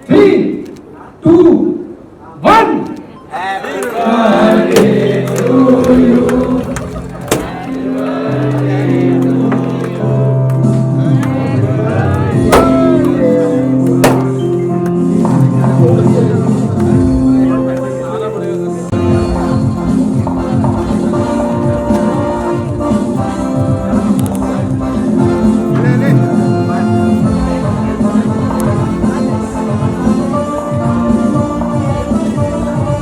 3, 2, 1. Happy birthday to you.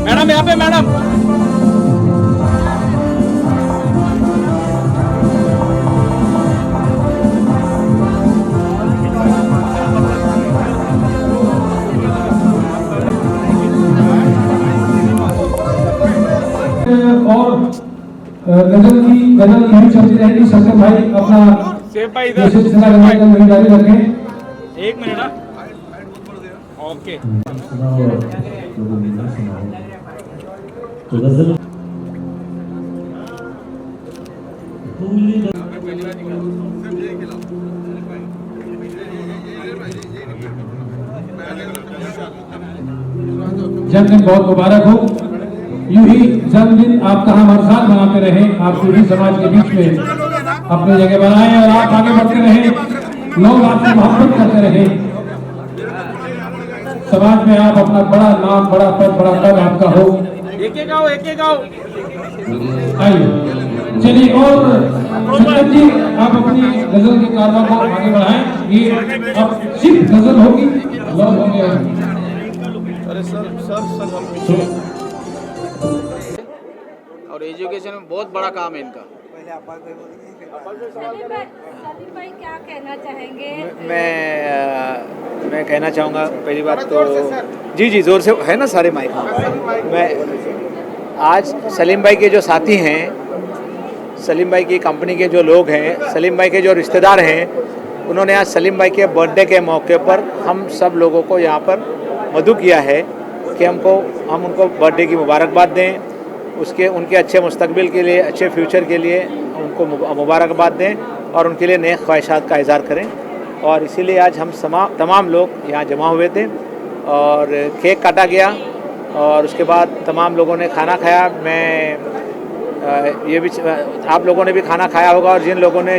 Madam यहाँ पे madam और गजल यही चलती रहेगी। सबसे भाई अपना सेफ भाई इधर सिलसिला जारी रखें। एक मिनट ओके जन्मदिन बहुत मुबारक हो। यूं ही जन्मदिन आपका हम हर साल मनाते रहे। आप सभी समाज के बीच में अपनी जगह बनाए और आप आगे बढ़ते रहे। लोग आपसे मोहब्बत करते रहे। समाज में आप अपना बड़ा नाम, बड़ा पद, बड़ा पद आपका हो। एक आओ आइए चलिए। और शंकर जी आप अपनी गजल के कारवा को आगे बढ़ाएं। ये अब सिर्फ गजल होगी, लोग होंगे। अरे सर और एजुकेशन में बहुत बड़ा काम है इनका। सलीम भाई क्या कहना चाहेंगे? मैं कहना चाहूँगा पहली बात तो जी जोर से है ना सारे माइक। मैं आज सलीम भाई के जो साथी हैं, सलीम भाई की कंपनी के जो लोग हैं, सलीम भाई के जो रिश्तेदार हैं, उन्होंने आज सलीम भाई के बर्थडे के मौके पर हम सब लोगों को यहाँ पर मदऊ किया है कि हम उनको बर्थडे की मुबारकबाद दें, उनके अच्छे मुस्तकबिल के लिए, अच्छे फ्यूचर के लिए उनको मुबारकबाद दें और उनके लिए नेक ख्वाहिशात का इज़हार करें। और इसीलिए आज हम तमाम लोग यहाँ जमा हुए थे और केक काटा गया और उसके बाद तमाम लोगों ने खाना खाया। ये भी आप लोगों ने भी खाना खाया होगा और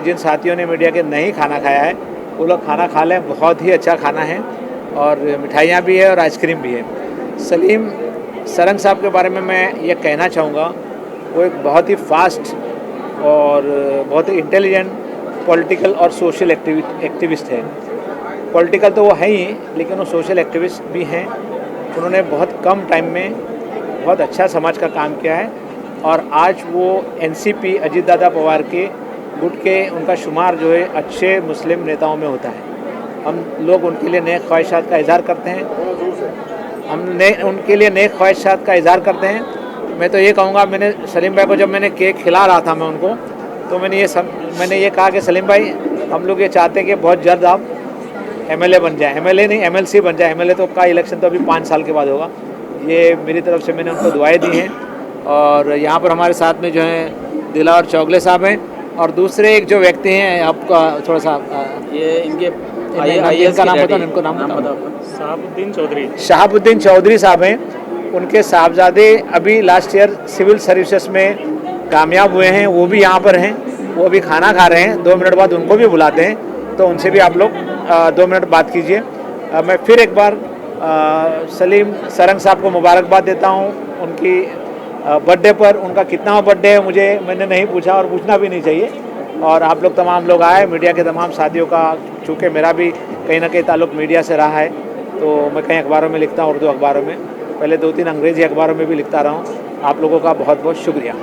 जिन साथियों ने मीडिया के नहीं खाना खाया है वो लोग खाना खा लें। बहुत ही अच्छा खाना है और मिठाइयाँ भी है और आइसक्रीम भी है। सलीम सरंग साहब के बारे में मैं ये कहना चाहूँगा, वो एक बहुत ही फास्ट और बहुत ही इंटेलिजेंट पॉलिटिकल और सोशल एक्टिविस्ट है। पॉलिटिकल तो वो है ही, लेकिन वो सोशल एक्टिविस्ट भी हैं। उन्होंने बहुत कम टाइम में बहुत अच्छा समाज का काम किया है और आज वो एनसीपी अजीत दादा पवार के गुट के उनका शुमार जो है अच्छे मुस्लिम नेताओं में होता है। हम लोग उनके लिए नेक ख्वाहिशात का इज़हार करते हैं। मैं तो ये कहूँगा, मैंने सलीम भाई को जब मैंने केक खिला रहा था मैं उनको, तो मैंने ये कहा कि सलीम भाई हम लोग ये चाहते हैं कि बहुत जल्द आप एमएलए बन जाए, एमएलए नहीं एमएलसी बन जाए। एमएलए तो का इलेक्शन तो अभी 5 साल के बाद होगा। ये मेरी तरफ से मैंने उनको दुआएं दी हैं। और यहाँ पर हमारे साथ में जो हैं दिलावर चौगले साहब हैं और दूसरे एक जो व्यक्ति हैं, आपका थोड़ा सा ये इनके इनका नाम बताओ, इनको नाम बताओ। शहाबुद्दीन चौधरी साहब हैं। उनके साहबजादे अभी लास्ट ईयर सिविल सर्विसेज में कामयाब हुए हैं, वो भी यहाँ पर हैं, वो अभी खाना खा रहे हैं। 2 मिनट बाद उनको भी बुलाते हैं, तो उनसे भी आप लोग 2 मिनट बात कीजिए। मैं फिर एक बार सलीम सरंग साहब को मुबारकबाद देता हूँ उनकी बर्थडे पर। उनका कितना बर्थडे है मैंने नहीं पूछा और पूछना भी नहीं चाहिए। और आप लोग तमाम लोग आए, मीडिया के तमाम साथियों का, चूँकि मेरा भी कहीं ना कहीं ताल्लुक़ मीडिया से रहा है, तो मैं कहीं अखबारों में लिखता हूँ, उर्दू अखबारों में, पहले 2-3 अंग्रेज़ी अखबारों में भी लिखता रहा हूँ। आप लोगों का बहुत बहुत शुक्रिया।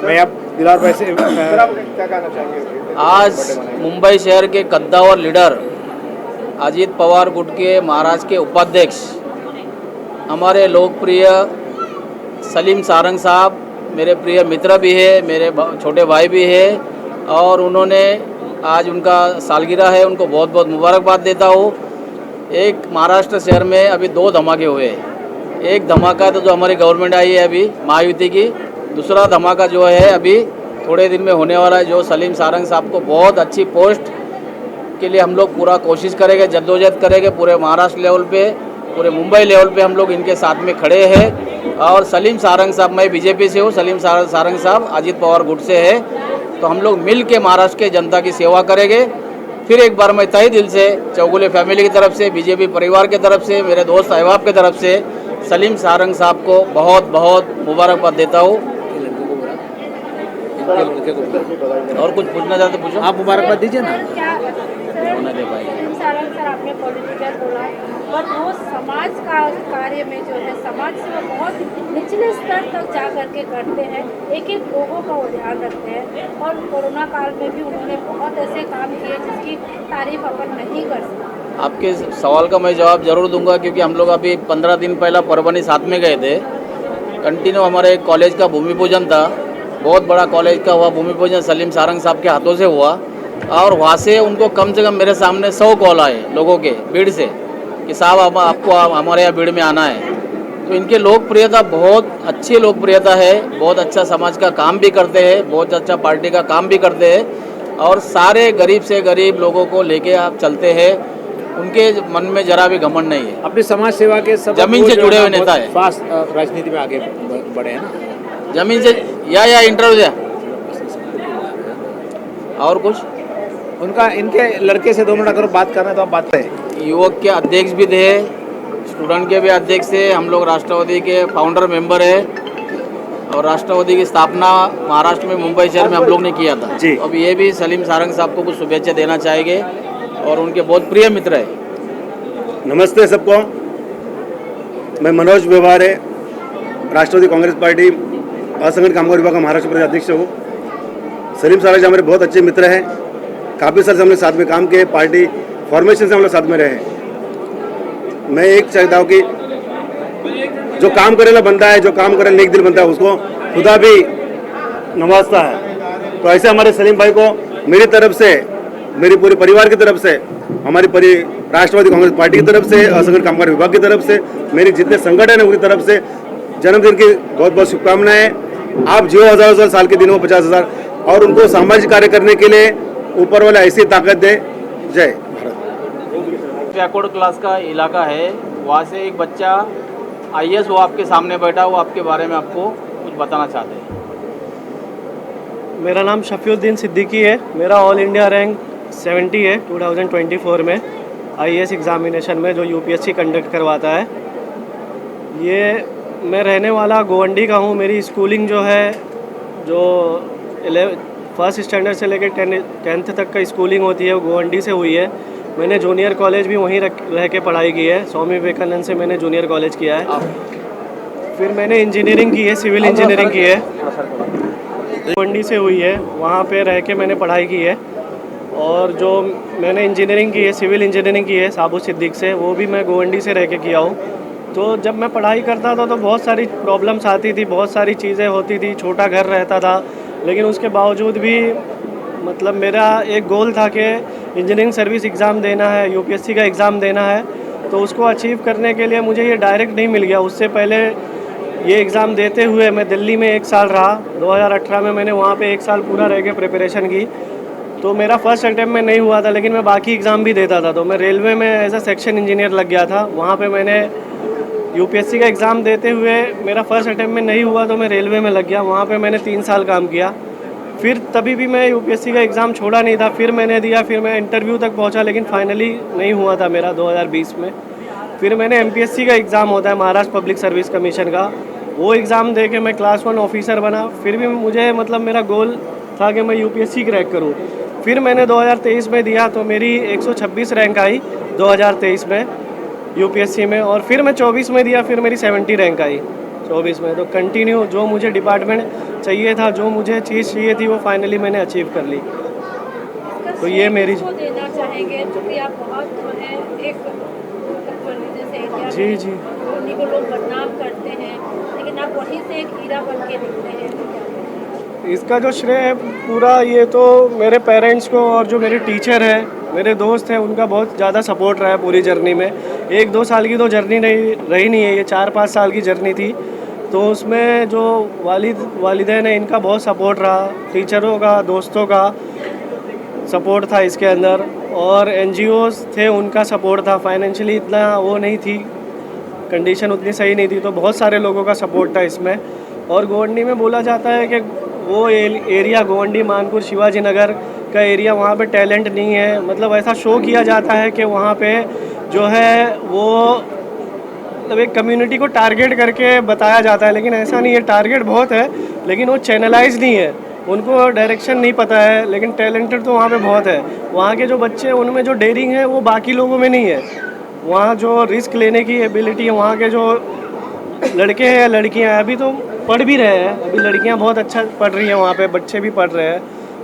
मैं अब दिलावर भाई से क्या कहना चाहिए? आज मुंबई शहर के कद्दावर लीडर अजीत पवार गुट के महाराष्ट्र के उपाध्यक्ष हमारे लोकप्रिय सलीम सारंग साहब मेरे प्रिय मित्र भी है, मेरे छोटे भाई भी है और उन्होंने आज उनका सालगिरह है, उनको बहुत बहुत मुबारकबाद देता हूँ। एक महाराष्ट्र शहर में अभी 2 धमाके हुए। एक धमाका तो जो हमारी गवर्नमेंट आई है अभी महायुति की, दूसरा धमाका जो है अभी थोड़े दिन में होने वाला है, जो सलीम सारंग साहब को बहुत अच्छी पोस्ट के लिए हम लोग पूरा कोशिश करेंगे, जद्दोजहद करेंगे पूरे महाराष्ट्र लेवल पे। पूरे मुंबई लेवल पे हम लोग इनके साथ में खड़े हैं। और सलीम सारंग साहब, मैं बीजेपी से हूँ, सलीम सारंग साहब अजीत पवार गुट से है, तो हम लोग मिल के महाराष्ट्र के जनता की सेवा करेंगे। फिर एक बार मैं तहे दिल से चौगुले फैमिली की तरफ से, बीजेपी परिवार की तरफ से, मेरे दोस्त अहबाब की तरफ से सलीम सारंग साहब को बहुत बहुत मुबारकबाद देता हूँ। और कुछ पूछना चाहते पूछो। आप मुबारकबाद दीजिए ना। होने दे भाई। सर आपने पॉलिटिकल बोला, बट वो समाज का कार्य में जो है, समाज से वो बहुत निचले स्तर तक जा करके करते हैं, एक एक लोगों का वो ध्यान रखते हैं। और कोरोना काल में भी उन्होंने बहुत ऐसे काम किए जिसकी तारीफ अपन नहीं कर सकते। आपके सवाल का मैं जवाब जरूर दूंगा, क्योंकि हम लोग अभी 15 दिन पहला परभनी साथ में गए थे। कंटिन्यू हमारे एक कॉलेज का भूमि पूजन था, बहुत बड़ा कॉलेज का हुआ भूमि पूजन, सलीम सारंग साहब के हाथों से हुआ। और वहाँ से उनको कम से कम मेरे सामने 100 कॉल आए लोगों के भीड़ से कि साहब आपको हमारे यहाँ भीड़ में आना है। तो इनके लोकप्रियता बहुत अच्छी लोकप्रियता है, बहुत अच्छा समाज का काम भी करते हैं, बहुत अच्छा पार्टी का काम भी करते हैं और सारे गरीब से गरीब लोगों को लेके आप चलते हैं। उनके मन में जरा भी घमंड नहीं है। अपनी समाज सेवा के सब जमीन से जुड़े हुए नेता है। फास्ट राजनीति में आगे बढ़े हैं ना। जमीन से या इंटरव्यू दिया और कुछ उनका इनके लड़के से 2 मिनट अगर बात करना है तो आप बात करें। युवक के अध्यक्ष भी थे, स्टूडेंट के भी अध्यक्ष थे। हम लोग राष्ट्रवादी के फाउंडर मेंबर है और राष्ट्रवादी की स्थापना महाराष्ट्र में मुंबई शहर में हम लोग ने किया था। जी। अब ये भी सलीम सारंग साहब को कुछ शुभेच्छा देना चाहेंगे और उनके बहुत प्रिय मित्र है। नमस्ते सबको, मैं मनोज व्यवहारे, राष्ट्रवादी कांग्रेस पार्टी असंगठित कामगार विभाग का महाराष्ट्र प्रदेश अध्यक्ष हूँ। सलीम सारंग जी हमारे बहुत अच्छे मित्र हैं, काफ़ी साल से हमने साथ में काम किए, पार्टी फॉर्मेशन से हम लोग साथ में रहे। मैं एक चाहता हूँ कि जो काम करेला बनता है, जो काम करे नेक दिल बनता है, उसको खुदा भी नवाजता है। तो ऐसे हमारे सलीम भाई को मेरी तरफ से, मेरी पूरे परिवार की तरफ से, हमारी राष्ट्रवादी कांग्रेस पार्टी की तरफ से, असंगठित कामगार विभाग की तरफ से, मेरे जितने संगठन है उनकी तरफ से जन्मदिन की बहुत बहुत शुभकामनाएं। आप जियो हज़ारों साल के दिनों में 50,000 और उनको सामाजिक कार्य करने के लिए ऊपर वाला ऐसी ताकत दे। जय भारत। बैकवर्ड क्लास का इलाका है, वहाँ से एक बच्चा IAS वो आपके सामने बैठा, वो आपके बारे में आपको कुछ बताना चाहते हैं। मेरा नाम शफीउद्दीन सिद्दीकी है। मेरा ऑल इंडिया रैंक 70 है 2024 में IAS एग्ज़ामिनेशन में, जो UPSC कंडक्ट करवाता है। ये मैं रहने वाला गोवंडी का हूँ। मेरी स्कूलिंग जो है, जो 1st स्टैंडर्ड से लेकर 10th तक का स्कूलिंग होती है, वो गोवंडी से हुई है। मैंने जूनियर कॉलेज भी वहीं रह के पढ़ाई की है। स्वामी विवेकानंद से मैंने जूनियर कॉलेज किया है। फिर मैंने इंजीनियरिंग की है, सिविल इंजीनियरिंग की है, गोवंडी से हुई है, वहाँ पे रह के मैंने पढ़ाई की है। और जो मैंने इंजीनियरिंग की है, सिविल इंजीनियरिंग की है साबू सिद्दीक से, वो भी मैं गोवंडी से रह के किया हूँ। तो जब मैं पढ़ाई करता था तो बहुत सारी प्रॉब्लम्स आती थी, बहुत सारी चीज़ें होती थी, छोटा घर रहता था, लेकिन उसके बावजूद भी मतलब मेरा एक गोल था कि इंजीनियरिंग सर्विस एग्ज़ाम देना है, UPSC का एग्ज़ाम देना है। तो उसको अचीव करने के लिए मुझे ये डायरेक्ट नहीं मिल गया। उससे पहले ये एग्ज़ाम देते हुए मैं दिल्ली में 1 साल रहा। 2018 में मैंने वहाँ पे 1 साल पूरा रह के प्रिपरेशन की। तो मेरा फर्स्ट अटैम्प्ट में नहीं हुआ था, लेकिन मैं बाकी एग्ज़ाम भी देता था। तो मैं रेलवे में एज अ सेक्शन इंजीनियर लग गया था। वहाँ पे मैंने UPSC का एग्ज़ाम देते हुए मेरा फर्स्ट अटैम्प्ट में नहीं हुआ, तो मैं रेलवे में लग गया। वहाँ पे मैंने 3 साल काम किया। फिर तभी भी मैं UPSC का एग्ज़ाम छोड़ा नहीं था, फिर मैंने दिया, फिर मैं इंटरव्यू तक पहुँचा, लेकिन फाइनली नहीं हुआ था मेरा 2020 में। फिर मैंने MPSC का एग्ज़ाम होता है, महाराष्ट्र पब्लिक सर्विस कमीशन का, वो एग्ज़ाम दे के मैं क्लास 1 ऑफिसर बना। फिर भी मुझे मतलब मेरा गोल था कि मैं UPSC क्रैक करूँ। फिर मैंने 2023 में दिया तो मेरी 126 रैंक आई 2023 में UPSC में, और फिर मैं 24 में दिया, फिर मेरी 70 रैंक आई 24 में। तो कंटिन्यू जो मुझे डिपार्टमेंट चाहिए था, जो मुझे चीज़ चाहिए थी, वो फाइनली मैंने अचीव कर ली। तो ये मेरी देना चाहेंगे, क्योंकि आप बहुत जो है एक जी उन्हीं को लोग बदनाम करते हैं, लेकिन आप वहीं से एक हीरा बन के निकले हैं। इसका जो श्रेय है पूरा, ये तो मेरे पेरेंट्स को और जो मेरे टीचर हैं, मेरे दोस्त हैं, उनका बहुत ज़्यादा सपोर्ट रहा है पूरी जर्नी में। 1-2 साल की तो जर्नी रही नहीं है, ये 4-5 साल की जर्नी थी। तो उसमें जो वालिदैन है, इनका बहुत सपोर्ट रहा, टीचरों का, दोस्तों का सपोर्ट था इसके अंदर, और NGOs थे, उनका सपोर्ट था। फाइनेंशियली इतना वो नहीं थी कंडीशन उतनी सही नहीं थी, तो बहुत सारे लोगों का सपोर्ट था इसमें। और गोवंडी में बोला जाता है कि वो एरिया गोवंडी, मानपुर, शिवाजी नगर का एरिया, वहाँ पे टैलेंट नहीं है। मतलब ऐसा शो किया जाता है कि वहाँ पे जो है वो मतलब एक कम्युनिटी को टारगेट करके बताया जाता है, लेकिन ऐसा नहीं है। टारगेट बहुत है लेकिन वो चैनलाइज नहीं है, उनको डायरेक्शन नहीं पता है। लेकिन टैलेंटेड तो वहाँ पे बहुत है। वहाँ के जो बच्चे हैं उनमें जो डेयरिंग है वो बाकी लोगों में नहीं है। वहाँ जो रिस्क लेने की एबिलिटी है, वहाँ के जो लड़के हैं या लड़कियाँ अभी तो पढ़ भी रहे हैं, अभी लड़कियाँ बहुत अच्छा पढ़ रही हैं वहाँ पे, बच्चे भी पढ़ रहे हैं,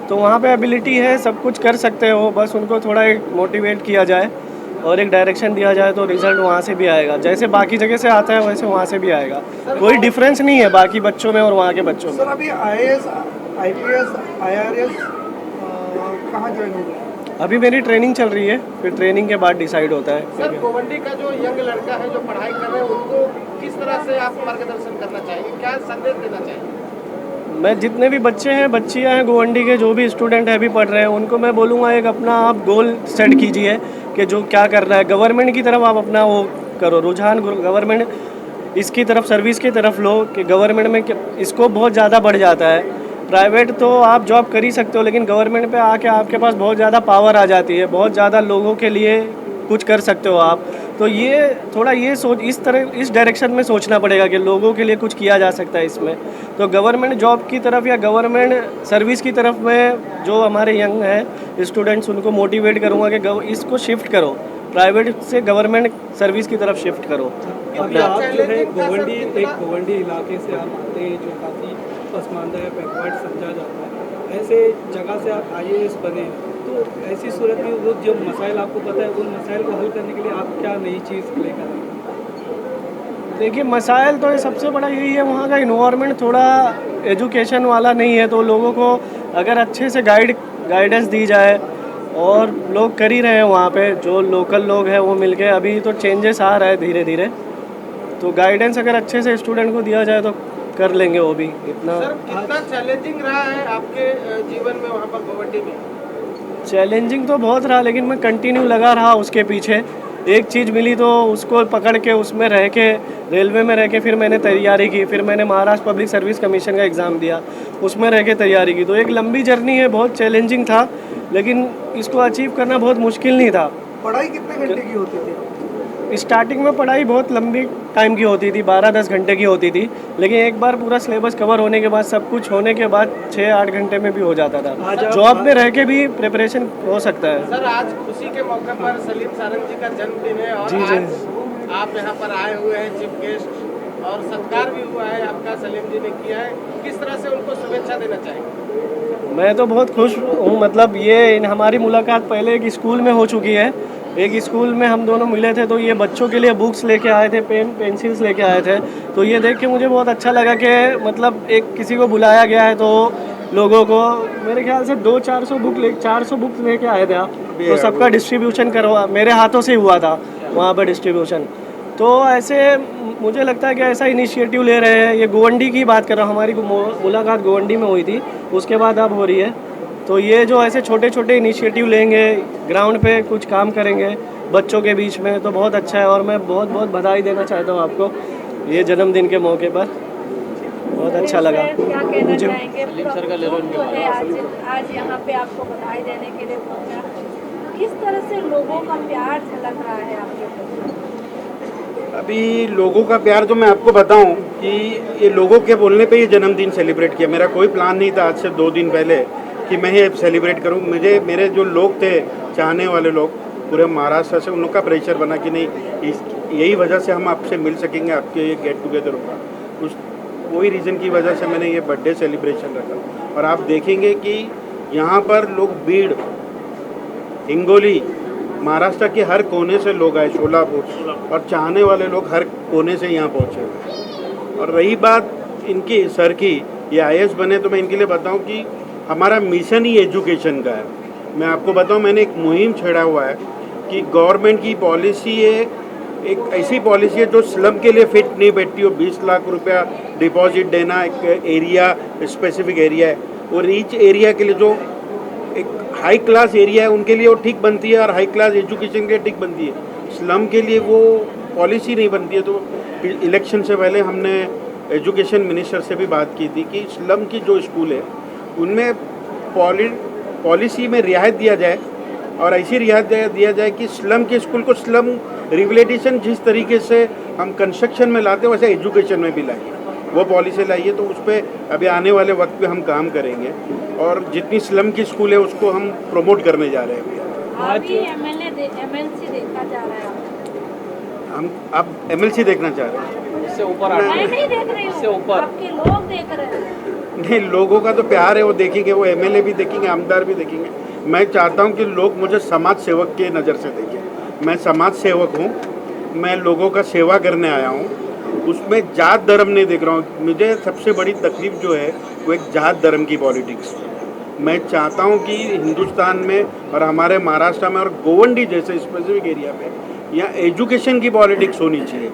तो वहाँ पे एबिलिटी है, सब कुछ कर सकते हो। बस उनको थोड़ा एक मोटिवेट किया जाए और एक डायरेक्शन दिया जाए तो रिजल्ट वहाँ से भी आएगा। जैसे बाकी जगह से आता है वैसे वहाँ से भी आएगा। कोई डिफरेंस नहीं है बाकी बच्चों में और वहाँ के बच्चों में। सर अभी IAS, IPS, IRS कहाँ ज्वाइन हो गए? अभी मेरी ट्रेनिंग चल रही है, फिर ट्रेनिंग के बाद डिसाइड होता है। सर गोवंडी का जो यंग लड़का है जो पढ़ाई कर रहे हैं उनको किस तरह से आप मार्गदर्शन करना चाहेंगे, क्या संदेश देना चाहेंगे? मैं जितने भी बच्चे हैं, बच्चियां हैं गोवंडी के, जो भी स्टूडेंट है अभी पढ़ रहे हैं, उनको मैं बोलूँगा एक अपना आप गोल सेट कीजिए कि जो क्या करना है। गवर्नमेंट की तरफ आप अपना वो करो, रुझान गवर्नमेंट इसकी तरफ, सर्विस की तरफ लो कि गवर्नमेंट में स्कोप बहुत ज़्यादा बढ़ जाता है। प्राइवेट तो आप जॉब कर ही सकते हो, लेकिन गवर्नमेंट पे आके आपके पास बहुत ज़्यादा पावर आ जाती है, बहुत ज़्यादा लोगों के लिए कुछ कर सकते हो आप। तो ये थोड़ा ये सोच इस तरह इस डायरेक्शन में सोचना पड़ेगा कि लोगों के लिए कुछ किया जा सकता है इसमें। तो गवर्नमेंट जॉब की तरफ या गवर्नमेंट सर्विस की तरफ में जो हमारे यंग हैं स्टूडेंट्स, उनको मोटिवेट करूँगा कि इसको शिफ्ट करो, प्राइवेट से गवर्नमेंट सर्विस की तरफ शिफ्ट करो। अभी आप जो है गोवंडी इलाके से आप आते हैं जो काफ़ी पसमानदा है, बैकवर्ड समझा जाता है, ऐसे जगह से आप IAS बने, तो ऐसी सूरत में वो जो मसाइल आपको पता है उन मसाइल को हल करने के लिए आप क्या नई चीज़ लेकर आए? देखिए मसाइल तो सबसे बड़ा यही है, वहाँ का इन्वायरमेंट थोड़ा एजुकेशन वाला नहीं है। तो लोगों को अगर अच्छे से गाइडेंस दी जाए, और लोग कर ही रहे हैं वहाँ पे, जो लोकल लोग हैं वो मिलके, अभी तो चेंजेस आ रहा है धीरे धीरे। तो गाइडेंस अगर अच्छे से स्टूडेंट को दिया जाए तो कर लेंगे वो भी। इतना सर कितना चैलेंजिंग रहा है आपके जीवन में वहाँ पर गोवंडी में? चैलेंजिंग तो बहुत रहा, लेकिन मैं कंटिन्यू लगा रहा उसके पीछे। एक चीज़ मिली तो उसको पकड़ के उसमें रह के, रेलवे में रह के फिर मैंने तैयारी की, फिर मैंने महाराष्ट्र पब्लिक सर्विस कमीशन का एग्ज़ाम दिया, उसमें रह के तैयारी की। तो एक लंबी जर्नी है, बहुत चैलेंजिंग था, लेकिन इसको अचीव करना बहुत मुश्किल नहीं था। पढ़ाई कितने घंटे की होती थी? स्टार्टिंग में पढ़ाई बहुत लंबी टाइम की होती थी, 12-10 घंटे की होती थी, लेकिन एक बार पूरा सिलेबस कवर होने के बाद, सब कुछ होने के बाद 6-8 घंटे में भी हो जाता था। जॉब में रह के भी प्रिपरेशन हो सकता है। सर आज खुशी के मौके पर सलीम सारंग जी का जन्मदिन है और जी जी, आज आप यहाँ पर आए हुए हैं चीफ गेस्ट, और सत्कार भी हुआ है आपका, सलीम जी ने किया है, किस तरह से उनको शुभेच्छा देना चाहेंगे? मैं तो बहुत खुश हूँ। मतलब ये हमारी मुलाकात पहले एक स्कूल में हो चुकी है, एक स्कूल में हम दोनों मिले थे, तो ये बच्चों के लिए बुक्स लेके आए थे, पेन पेंसिल्स लेके आए थे। तो ये देख के मुझे बहुत अच्छा लगा कि मतलब एक किसी को बुलाया गया है, तो लोगों को मेरे ख्याल से 400 बुक्स लेके आए थे आप, तो सबका डिस्ट्रीब्यूशन करवा मेरे हाथों से हुआ था वहाँ पर डिस्ट्रीब्यूशन। तो ऐसे मुझे लगता है कि ऐसा इनिशिएटिव ले रहे हैं। ये गोवंडी की बात कर रहा हूँ, हमारी मुलाकात गोवंडी में हुई थी, उसके बाद अब हो रही है। तो ये जो ऐसे छोटे छोटे इनिशिएटिव लेंगे, ग्राउंड पे कुछ काम करेंगे बच्चों के बीच में, तो बहुत अच्छा है। और मैं बहुत बहुत बधाई देना चाहता हूँ आपको ये जन्मदिन के मौके पर, बहुत अच्छा लगा क्या कहना मुझे। चाहेंगे? सर का ले लो जो है आज यहाँ पे आपको बधाई देने के लिए पहुँचा, किस तरह से लोगों का प्यार झलक रहा है आपके ऊपर? अभी लोगों का प्यार तो मैं आपको बताऊं कि ये लोगों के बोलने पे ये जन्मदिन सेलिब्रेट किया। मेरा कोई प्लान नहीं था आज से 2 दिन पहले कि मैं ये सेलिब्रेट करूं। मेरे जो लोग थे, चाहने वाले लोग पूरे महाराष्ट्र से, उनका प्रेशर बना कि नहीं, यही वजह से हम आपसे मिल सकेंगे, आपके ये गेट टुगेदर होगा। उस वही रीज़न की वजह से मैंने ये बर्थडे सेलिब्रेशन रखा। और आप देखेंगे कि यहाँ पर लोग बीड़, हिंगोली, महाराष्ट्र के हर कोने से लोग आए, सोलापुर, और चाहने वाले लोग हर कोने से यहाँ पहुँचे। और रही बात इनकी सर की, ये IAS बने, तो मैं इनके लिए बताऊँ कि हमारा मिशन ही एजुकेशन का है। मैं आपको बताऊँ, मैंने एक मुहिम छेड़ा हुआ है कि गवर्नमेंट की पॉलिसी है, एक ऐसी पॉलिसी है जो स्लम के लिए फिट नहीं बैठती हो। 20 लाख रुपया डिपॉजिट देना, एक एरिया, स्पेसिफिक एरिया है, और रीच एरिया के लिए जो एक हाई क्लास एरिया है उनके लिए वो ठीक बनती है, और हाई क्लास एजुकेशन के लिए ठीक बनती है। स्लम के लिए वो पॉलिसी नहीं बनती है। तो इलेक्शन से पहले हमने एजुकेशन मिनिस्टर से भी बात की थी कि स्लम की जो स्कूल है उनमें पॉलिसी में रियायत दिया जाए और ऐसी रियायत दिया जाए कि स्लम के स्कूल को स्लम रिवैलिडेशन जिस तरीके से हम कंस्ट्रक्शन में लाते हैं वैसे एजुकेशन में भी लाइए, वो पॉलिसी लाइए। तो उस पर अभी आने वाले वक्त पे हम काम करेंगे और जितनी स्लम की स्कूल है उसको हम प्रमोट करने जा रहे हैं। अभी एमएलसी देखा जा रहा है, हम अब एमएलसी देखना चाह रहे हैं। इससे ऊपर मैं नहीं देख रही इससे हूँ, ऊपर आपके लोग देख रहे हैं। नहीं, लोगों का तो प्यार है, वो देखेंगे, वो एमएलए भी देखेंगे, आमदार भी देखेंगे। मैं चाहता हूं कि लोग मुझे समाज सेवक के नज़र से देखें। मैं समाज सेवक हूं, मैं लोगों का सेवा करने आया हूं, उसमें जात धर्म नहीं देख रहा हूं। मुझे सबसे बड़ी तकलीफ जो है वो एक जात धर्म की पॉलिटिक्स। मैं चाहता हूं कि हिंदुस्तान में और हमारे महाराष्ट्र में और गोवंडी जैसे स्पेसिफिक एरिया में यहाँ एजुकेशन की पॉलिटिक्स होनी चाहिए।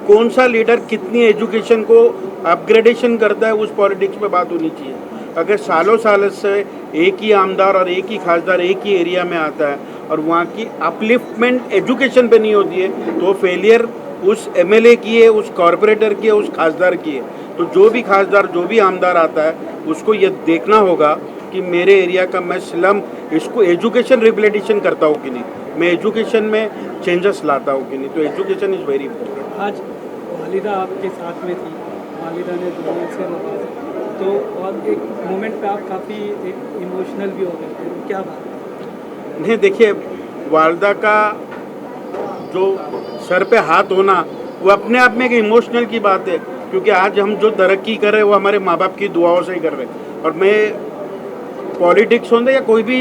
कौन सा लीडर कितनी एजुकेशन को अपग्रेडेशन करता है उस पॉलिटिक्स पे बात होनी चाहिए। अगर सालों साल से एक ही आमदार और एक ही खासदार एक ही एरिया में आता है और वहाँ की अपलिफ्टमेंट एजुकेशन पे नहीं होती है तो फेलियर उस एमएलए की है, उस कॉरपोरेटर की है, उस खासदार की है। तो जो भी खासदार, जो भी आमदार आता है उसको ये देखना होगा कि मेरे एरिया का मैं स्लम इसको एजुकेशन रिवैलिडेशन करता हूँ कि नहीं, मैं एजुकेशन में चेंजेस लाता हूँ कि नहीं। तो एजुकेशन इज़ वेरी इंपॉर्टेंट। आज वालिदा आपके साथ में थी, वालिदा ने दुआ से नवाजा, तो और एक मोमेंट पे आप काफ़ी एक इमोशनल भी हो गए थे, क्या बात? नहीं, देखिए, वालदा का जो सर पे हाथ होना वो अपने आप में एक इमोशनल की बात है, क्योंकि आज हम जो तरक्की कर रहे हैं वो हमारे माँ बाप की दुआओं से ही कर रहे हैं। और मैं पॉलिटिक्स हों या कोई भी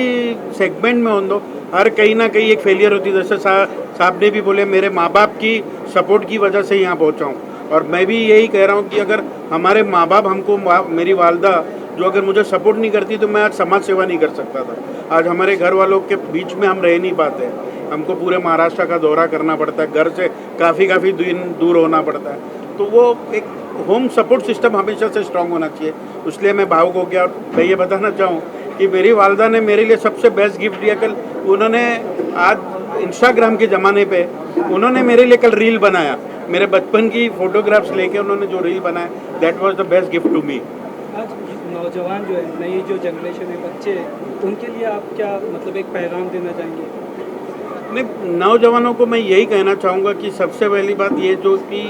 सेगमेंट में हो, हर कहीं ना कहीं एक फेलियर होती है। जैसे साहब ने भी बोले, मेरे माँ बाप की सपोर्ट की वजह से यहाँ पहुँचा हूँ। और मैं भी यही कह रहा हूँ कि अगर हमारे माँ बाप हमको, मेरी वालदा जो अगर मुझे सपोर्ट नहीं करती तो मैं आज समाज सेवा नहीं कर सकता था। आज हमारे घर वालों के बीच में हम रह नहीं पाते, हमको पूरे महाराष्ट्र का दौरा करना पड़ता है, घर से काफ़ी दूर होना पड़ता है। तो वो एक होम सपोर्ट सिस्टम हमेशा से स्ट्रांग होना चाहिए। इसलिए मैं भावुक हो गया। और मैं ये बताना चाहूँ कि मेरी वालदा ने मेरे लिए सबसे बेस्ट गिफ्ट दिया। कल उन्होंने, आज इंस्टाग्राम के ज़माने पे उन्होंने मेरे लिए कल रील बनाया, मेरे बचपन की फ़ोटोग्राफ्स लेके उन्होंने जो रील बनाया, that was the best gift to me. आज नौजवान जो है, नई जो जनरेशन है, बच्चे, उनके लिए आप क्या मतलब एक पैगाम देना चाहेंगे? नहीं, नौजवानों को मैं यही कहना चाहूँगा कि सबसे पहली बात ये जो कि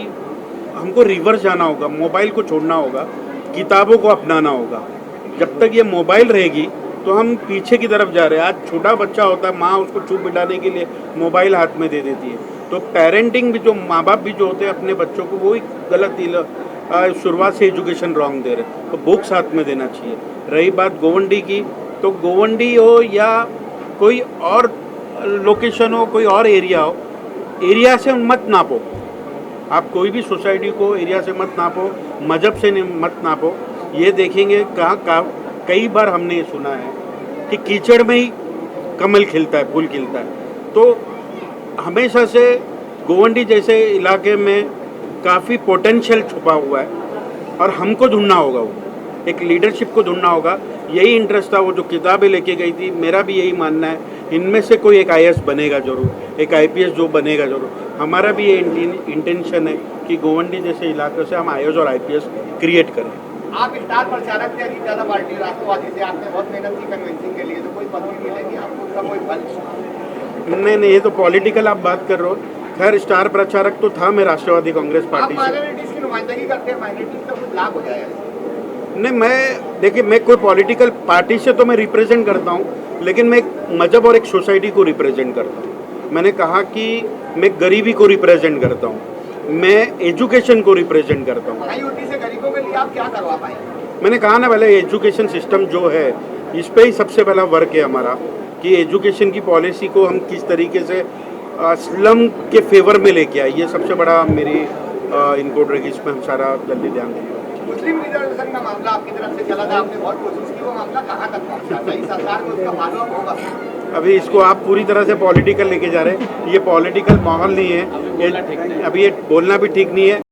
हमको रिवर्स जाना होगा, मोबाइल को छोड़ना होगा, किताबों को अपनाना होगा। जब तक ये मोबाइल रहेगी तो हम पीछे की तरफ जा रहे हैं। आज छोटा बच्चा होता है, माँ उसको चुप बिठाने के लिए मोबाइल हाथ में दे देती है। तो पेरेंटिंग भी, जो माँ बाप भी जो होते हैं अपने बच्चों को, वो ही गलत शुरुआत से एजुकेशन रॉन्ग दे रहे। तो बुक्स हाथ में देना चाहिए। रही बात गोवंडी की, तो गोवंडी हो या कोई और लोकेशन हो, कोई और एरिया हो, एरिया से मत नापो। आप कोई भी सोसाइटी को एरिया से मत नापो, मजहब से मत नापो। ये देखेंगे कहाँ कई बार हमने ये सुना है कि कीचड़ में ही कमल खिलता है, फूल खिलता है। तो हमेशा से गोवंडी जैसे इलाके में काफ़ी पोटेंशियल छुपा हुआ है और हमको ढूंढना होगा, वो एक लीडरशिप को ढूंढना होगा। यही इंटरेस्ट था, वो जो किताबें लेके गई थी, मेरा भी यही मानना है, इनमें से कोई एक आईएएस बनेगा जरूर, एक आईपीएस जो बनेगा जरूर। हमारा भी ये इंटेंशन है कि गोवंडी जैसे इलाकों से हम आईएएस और आईपीएस क्रिएट करें। आप स्टार प्रचारक थे अजीत दादा पार्टी राष्ट्रवादी से, आपने बहुत मेहनत की कन्विंसिंग के लिए, तो कोई पदवी मिलेगी आपको, उसका कोई फल? नहीं, ये तो पॉलिटिकल आप बात कर रहे हो। खैर, स्टार प्रचारक तो था मैं राष्ट्रवादी कांग्रेस पार्टी से। माइनॉरिटीज की नुमाइंदगी करते हैं, माइनॉरिटीज का कुछ लाभ हो जाएगा? नहीं, मैं देखिए, मैं कोई पॉलिटिकल पार्टी से तो मैं रिप्रेजेंट करता हूँ, लेकिन मैं एक मजहब और एक सोसाइटी को रिप्रेजेंट करता हूँ। मैंने कहा कि मैं गरीबी को रिप्रेजेंट करता हूँ, मैं एजुकेशन को रिप्रेजेंट करता हूँ। आईओटी से गरीबों के लिए आप क्या करवा पाए? मैंने कहा ना पहले, एजुकेशन सिस्टम जो है इस पे ही सबसे पहला वर्क है हमारा, कि एजुकेशन की पॉलिसी को हम किस तरीके से स्लम के फेवर में लेके आए। ये सबसे बड़ा मेरी इनपुट रहेगी, इसमें हम सारा जल्दी ध्यान देंगे। मुस्लिम रिजर्वेशन का मामला आपकी तरफ से चला था, आपने बहुत कोशिश की, वो मामला कहाँ तक पहुँचा? सही सरकार में उसका फॉलोअप होगा? अभी इसको आप पूरी तरह से पॉलिटिकल लेके जा रहे हैं, ये पॉलिटिकल माहौल नहीं है, अभी ये बोलना भी ठीक नहीं है।